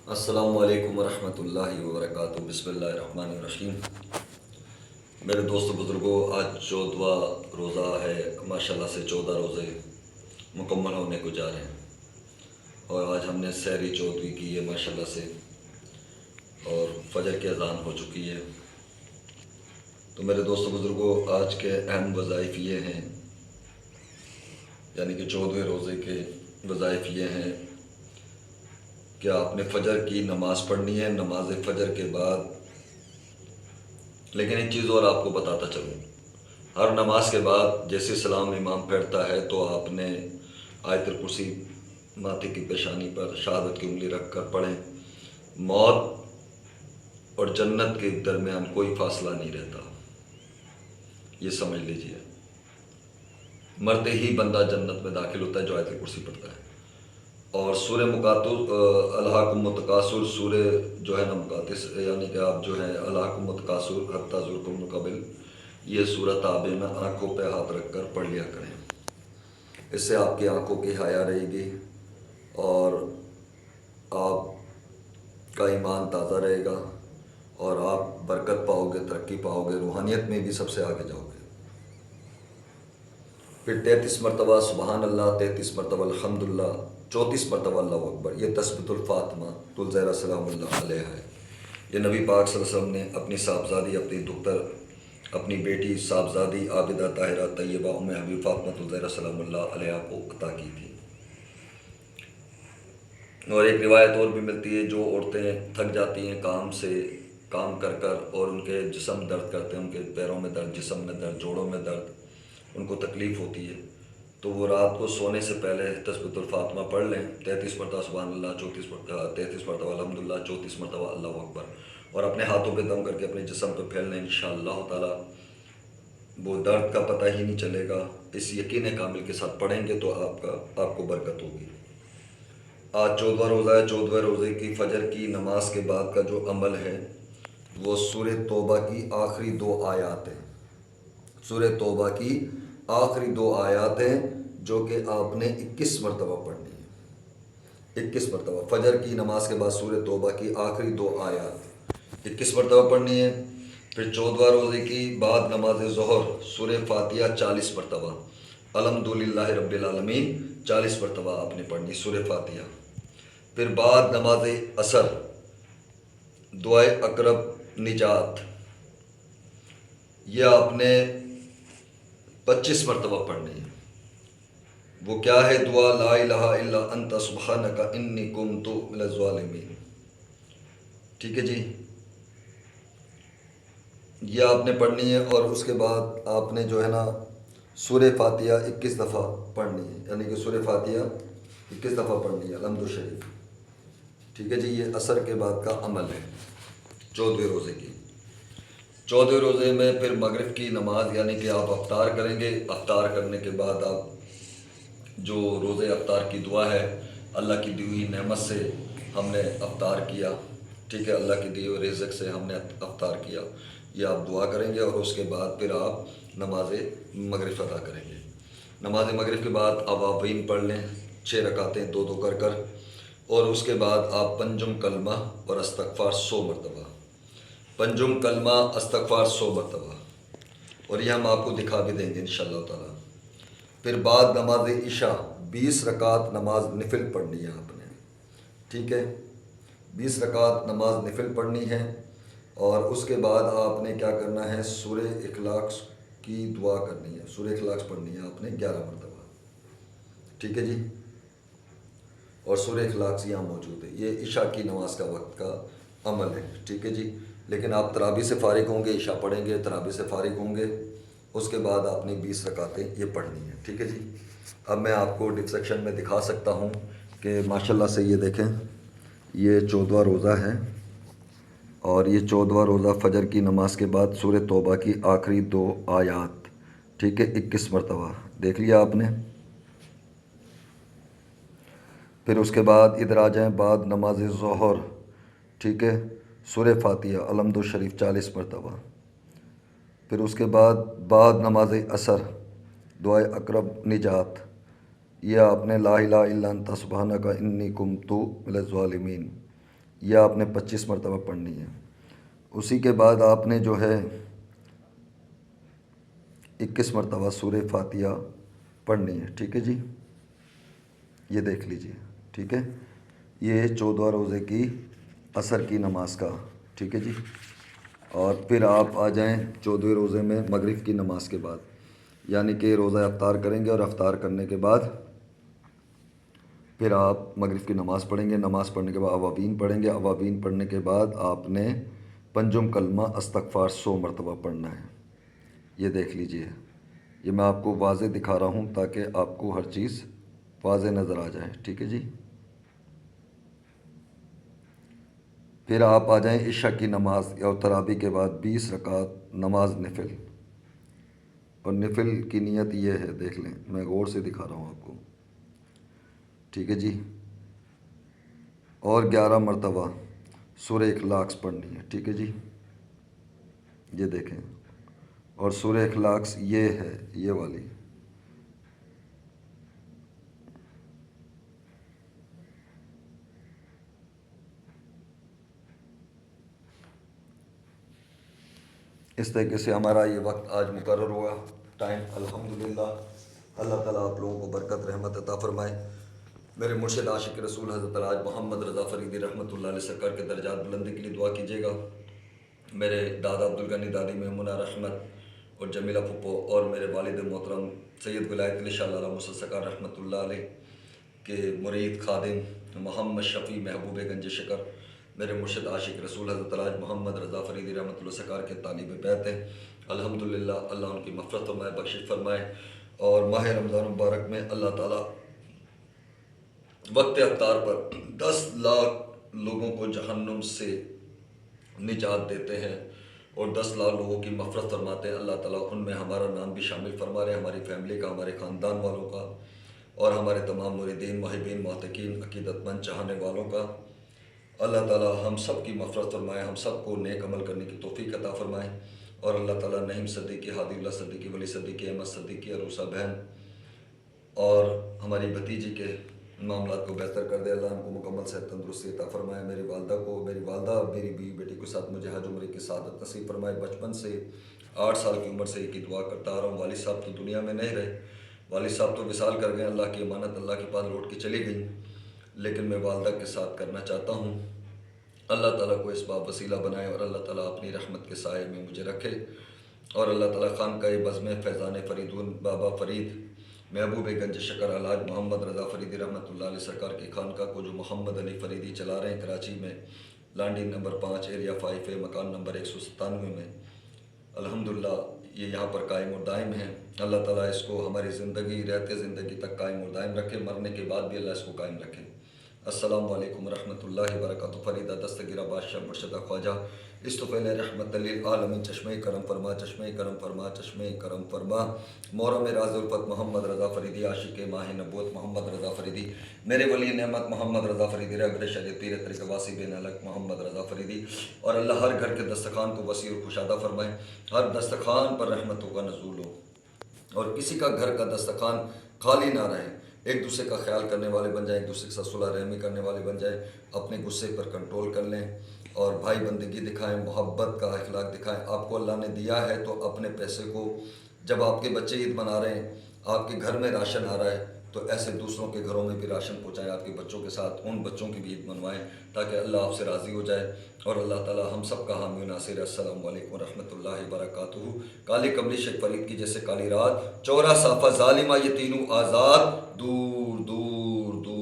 السلام علیکم ورحمۃ اللہ وبرکاتہ۔ بسم اللہ الرحمن الرحیم۔ میرے دوست بزرگوں، آج 14واں روزہ ہے۔ ماشاءاللہ سے 14 روزے مکمل ہونے کو جا رہے ہیں، اور آج ہم نے سحری 14ویں کی ہے ماشاءاللہ سے، اور فجر کی اذان ہو چکی ہے۔ تو میرے دوست بزرگوں، آج کے اہم وظائف یہ ہیں، یعنی کہ 14ویں روزے کے وظائف یہ ہیں کہ آپ نے فجر کی نماز پڑھنی ہے۔ نماز فجر کے بعد لیکن ایک چیز اور آپ کو بتاتا چلوں، ہر نماز کے بعد جیسے سلام امام پھیرتا ہے تو آپ نے آیت الکرسی ماتھے کی پیشانی پر شہادت کی انگلی رکھ کر پڑھیں۔ موت اور جنت کے درمیان کوئی فاصلہ نہیں رہتا، یہ سمجھ لیجئے۔ مرتے ہی بندہ جنت میں داخل ہوتا ہے جو آیت الکرسی پڑھتا ہے۔ اور سورہ الہاکم التکاثر، سورہ جو ہے نا مقاطس، یعنی کہ آپ جو ہے الہاکم التکاثر حتی زرتم القبر، یہ سورہ تابع میں آنکھوں پہ ہاتھ رکھ کر پڑھ لیا کریں۔ اس سے آپ کی آنکھوں کی حیا رہے گی، اور آپ کا ایمان تازہ رہے گا، اور آپ برکت پاؤ گے، ترقی پاؤ گے، روحانیت میں بھی سب سے آگے جاؤ گے۔ پھر 33 مرتبہ سبحان اللہ، 33 مرتبہ الحمدللہ، 34 مرتبہ اللہ اکبر، یہ تسبیحۃ الفاطمہ الزہرا سلام اللہ علیہ ہے۔ یہ نبی پاک صلی اللہ علیہ وسلم نے اپنی صاحبزادی، اپنی دختر، اپنی بیٹی صاحبزادی عابدہ طاہرہ طیبہ ام حبیب فاطمہ الزہرا سلام اللہ علیہ کو عطا کی تھی۔ اور ایک روایت اور بھی ملتی ہے، جو عورتیں تھک جاتی ہیں کام کر کر، اور ان کے جسم درد کرتے ہیں، ان کے پیروں میں درد، جسم میں درد، جوڑوں میں درد، ان کو تکلیف ہوتی ہے، تو وہ رات کو سونے سے پہلے تسبیحۃ الفاطمہ پڑھ لیں، 33 مرتبہ سبحان اللہ، 33 مرتبہ الحمدللہ، 34 مرتبہ اللہ اکبر، اور اپنے ہاتھوں پہ دم کر کے اپنے جسم پہ پھیر لیں۔ انشاءاللہ تعالی وہ درد کا پتہ ہی نہیں چلے گا۔ اس یقین کامل کے ساتھ پڑھیں گے تو آپ کو برکت ہوگی۔ آج 14واں روزہ ہے۔ 14ویں روزے کی فجر کی نماز کے بعد کا جو عمل ہے وہ سورہ توبہ کی آخری 2 آیات ہیں۔ سورہ توبہ کی آخری 2 آیات ہیں جو کہ آپ نے 21 مرتبہ پڑھنی ہے۔ 21 مرتبہ فجر کی نماز کے بعد سورہ توبہ کی آخری 2 آیات 21 مرتبہ پڑھنی ہے۔ پھر 14واں روزے کی بعد نماز ظہر سورہ فاتحہ 40 مرتبہ، الحمدللہ رب العالمین 40 مرتبہ آپ نے پڑھنی سورہ فاتحہ۔ پھر بعد نماز عصر دعائے اقرب نجات، یہ آپ نے 25 مرتبہ پڑھنی ہے۔ وہ کیا ہے؟ دعا لا الہ الا انت سبحانک انی کنت من الظالمین۔ ٹھیک ہے جی، یہ آپ نے پڑھنی ہے، اور اس کے بعد آپ نے جو ہے نا سورہ فاتحہ 21 دفعہ پڑھنی ہے، یعنی کہ سورہ فاتحہ 21 دفعہ پڑھنی ہے الحمد شریف۔ ٹھیک ہے جی، یہ عصر کے بعد کا عمل ہے 14ویں روزے کی۔ 14ویں روزے میں پھر مغرب کی نماز، یعنی کہ آپ افطار کریں گے۔ افطار کرنے کے بعد آپ جو روزے افطار کی دعا ہے، اللہ کی دی ہوئی نعمت سے ہم نے افطار کیا، ٹھیک ہے، اللہ کی دی ہوئی رزق سے ہم نے افطار کیا، یہ آپ دعا کریں گے، اور اس کے بعد پھر آپ نماز مغرب ادا کریں گے۔ نماز مغرب کے بعد اواوین پڑھ لیں 6 رکعتیں 2 کر کر، اور اس کے بعد آپ پنجم کلمہ اور استغفار 100 مرتبہ، پنجم کلمہ استغفار 100 مرتبہ، اور یہ ہم آپ کو دکھا بھی دیں گے انشاءاللہ تعالی۔ پھر بعد نماز عشاء 20 رکعت نماز نفل پڑھنی ہے آپ نے، ٹھیک ہے، 20 رکعت نماز نفل پڑھنی ہے، اور اس کے بعد آپ نے کیا کرنا ہے؟ سورہ اخلاص کی دعا کرنی ہے، سورہ اخلاص پڑھنی ہے آپ نے 11 مرتبہ، ٹھیک ہے جی، اور سورہ اخلاص یہاں موجود ہے۔ یہ عشاء کی نماز کا وقت کا عمل ہے، ٹھیک ہے جی۔ لیکن آپ تراویح سے فارغ ہوں گے، عشاء پڑھیں گے، تراویح سے فارغ ہوں گے، اس کے بعد آپ نے 20 رکعتیں یہ پڑھنی ہیں، ٹھیک ہے جی۔ اب میں آپ کو ڈسکشن میں دکھا سکتا ہوں کہ ماشاءاللہ سے یہ دیکھیں، یہ 14واں روزہ ہے، اور یہ 14واں روزہ فجر کی نماز کے بعد سورہ توبہ کی آخری 2 آیات، ٹھیک ہے، 21 مرتبہ دیکھ لیا آپ نے۔ پھر اس کے بعد ادھر آ جائیں، بعد نماز ظہر، ٹھیک ہے، سورہ فاتحہ الحمد شریف 40 مرتبہ۔ پھر اس کے بعد نماز عصر دعائے اقرب نجات، یہ آپ نے لا الہ الا انت سبحانک انی کنت من الظالمین یہ آپ نے 25 مرتبہ پڑھنی ہے۔ اسی کے بعد آپ نے جو ہے 21 مرتبہ سورہ فاتحہ پڑھنی ہے، ٹھیک ہے جی، یہ دیکھ لیجیے، ٹھیک ہے، یہ 14 روزے کی عصر کی نماز کا، ٹھیک ہے جی۔ اور پھر آپ آ جائیں 14 روزے میں مغرب کی نماز کے بعد، یعنی کہ روزہ افطار کریں گے اور افطار کرنے کے بعد پھر آپ مغرب کی نماز پڑھیں گے۔ نماز پڑھنے کے بعد اوابین پڑھیں گے۔ اوابین پڑھنے کے بعد آپ نے پنجم کلمہ استغفار 100 مرتبہ پڑھنا ہے، یہ دیکھ لیجیے۔ یہ میں آپ کو واضح دکھا رہا ہوں تاکہ آپ کو ہر چیز واضح نظر آ جائے، ٹھیک ہے جی۔ پھر آپ آ جائیں عشاء کی نماز اور تراویح کے بعد 20 رکعت نماز نفل، اور نفل کی نیت یہ ہے، دیکھ لیں، میں غور سے دکھا رہا ہوں آپ کو، ٹھیک ہے جی۔ اور 11 مرتبہ سورہ اخلاص پڑھنی ہے، ٹھیک ہے جی، یہ دیکھیں۔ اور سورہ اخلاص یہ ہے، یہ والی، اس طریقے سے ہمارا یہ وقت آج مقرر ہوا، ٹائم، الحمدللہ۔ اللہ تعالیٰ آپ لوگوں کو برکت رحمت عطا فرمائے۔ میرے مرشد عاشق رسول حضرت الحاج محمد رضا فریدی رحمۃ اللہ علیہ سرکار کے درجات بلندی کے لیے دعا کیجیے گا۔ میرے دادا عبدالغنی، دادی میمونہ رحمت اور جمیلہ پھپھو، اور میرے والد محترم سید ولایت علی شاہ لالہ موسیٰ سرکار رحمۃ اللہ علیہ کے مرید خادم محمد شفیع محبوب گنج شکر، میرے مرشد عاشق رسول حضرت الحاج محمد رضا فریدی رحمۃ اللہ سرکار کے طالب بیت ہیں، الحمدللہ۔ اللہ ان کی مغفرت فرمائے، بخشش فرمائے، اور ماہ رمضان مبارک میں اللہ تعالیٰ وقت افطار پر 10 لاکھ لوگوں کو جہنم سے نجات دیتے ہیں اور 10 لاکھ لوگوں کی مغفرت فرماتے ہیں۔ اللہ تعالیٰ ان میں ہمارا نام بھی شامل فرما رہے ہیں، ہماری فیملی کا، ہمارے خاندان والوں کا، اور ہمارے تمام مریدین، محبین، معتقین، عقیدت مند چاہنے والوں کا۔ اللہ تعالیٰ ہم سب کی مغفرت فرمائے، ہم سب کو نیک عمل کرنے کی توفیق عطا فرمائے، اور اللہ تعالیٰ نعیم صدیقی، ہادی اللہ صدیقی، ولی صدیقی، احمد صدیقی، عروسہ بہن اور ہماری بھتیجی کے معاملات کو بہتر کر دے۔ اللہ ہم کو مکمل صحت تندرستی عطا فرمائے، میری والدہ کو، میری والدہ، میری بیوی بیٹی کو ساتھ مجھے حج عمرے کی سعادت نصیب فرمائے۔ بچپن سے 8 سال کی عمر سے ایک ہی دعا کرتا آ رہا ہوں۔ والد صاحب تو دنیا میں نہیں رہے، والد صاحب تو وصال کر گئے، اللہ کی امانت اللہ کے پاس لوٹ کے چلی گئی، لیکن میں والدہ کے ساتھ کرنا چاہتا ہوں۔ اللہ تعالیٰ کو اس باب وسیلہ بنائے، اور اللہ تعالیٰ اپنی رحمت کے سائے میں مجھے رکھے، اور اللہ تعالیٰ خانقاہ بزم فیضان فریدون بابا فرید محبوب گنج شکر الحاج محمد رضا فریدی رحمۃ اللہ علیہ سرکار کی خانقاہ کو، جو محمد علی فریدی چلا رہے ہیں کراچی میں، لانڈی نمبر 5 ایریا 5 مکان نمبر 197 میں، الحمدللہ یہ یہاں پر قائم و دائم ہیں۔ اللہ تعالیٰ اس کو ہماری زندگی، رہتے زندگی تک قائم و دائم رکھے، مرنے کے بعد بھی اللہ اس کو قائم رکھے۔ السلام علیکم ورحمۃ اللہ وبرکاتہ۔ فریدہ دستگیرہ بادشاہ مرشدہ خواجہ استفیل رحمت للعالمین، چشمہ کرم فرما، چشمہ کرم فرما، چشمہ کرم فرما، محرم راز الفت محمد رضا فریدی، عاشق ماہ نبوت محمد رضا فریدی، میرے ولی نعمت محمد رضا فریدی، رہبر شریعت پیر طریقہ واسی بین الحق محمد رضا فریدی۔ اور اللہ ہر گھر کے دسترخوان کو وسیع اور کشادہ فرمائے، ہر دسترخوان پر رحمتوں کا نزول ہو، اور کسی کا گھر کا دسترخوان خالی نہ رہے، ایک دوسرے کا خیال کرنے والے بن جائیں، ایک دوسرے کے ساتھ صلح رحمی کرنے والے بن جائیں، اپنے غصے پر کنٹرول کر لیں، اور بھائی بندگی دکھائیں، محبت کا اخلاق دکھائیں۔ آپ کو اللہ نے دیا ہے تو اپنے پیسے کو، جب آپ کے بچے عید منا رہے ہیں، آپ کے گھر میں راشن آ رہا ہے، تو ایسے دوسروں کے گھروں میں بھی راشن پہنچائیں، آپ کے بچوں کے ساتھ ان بچوں کی بھی عید منوائیں، تاکہ اللہ آپ سے راضی ہو جائے، اور اللہ تعالیٰ ہم سب کا حامی و ناصر ہے۔ السلام علیکم ورحمۃ اللہ وبرکاتہ۔ کالی کملی شیخ فرید کی جیسے کالی رات، چورا صافہ ظالمہ، یہ تینوں آزاد، دور دور دور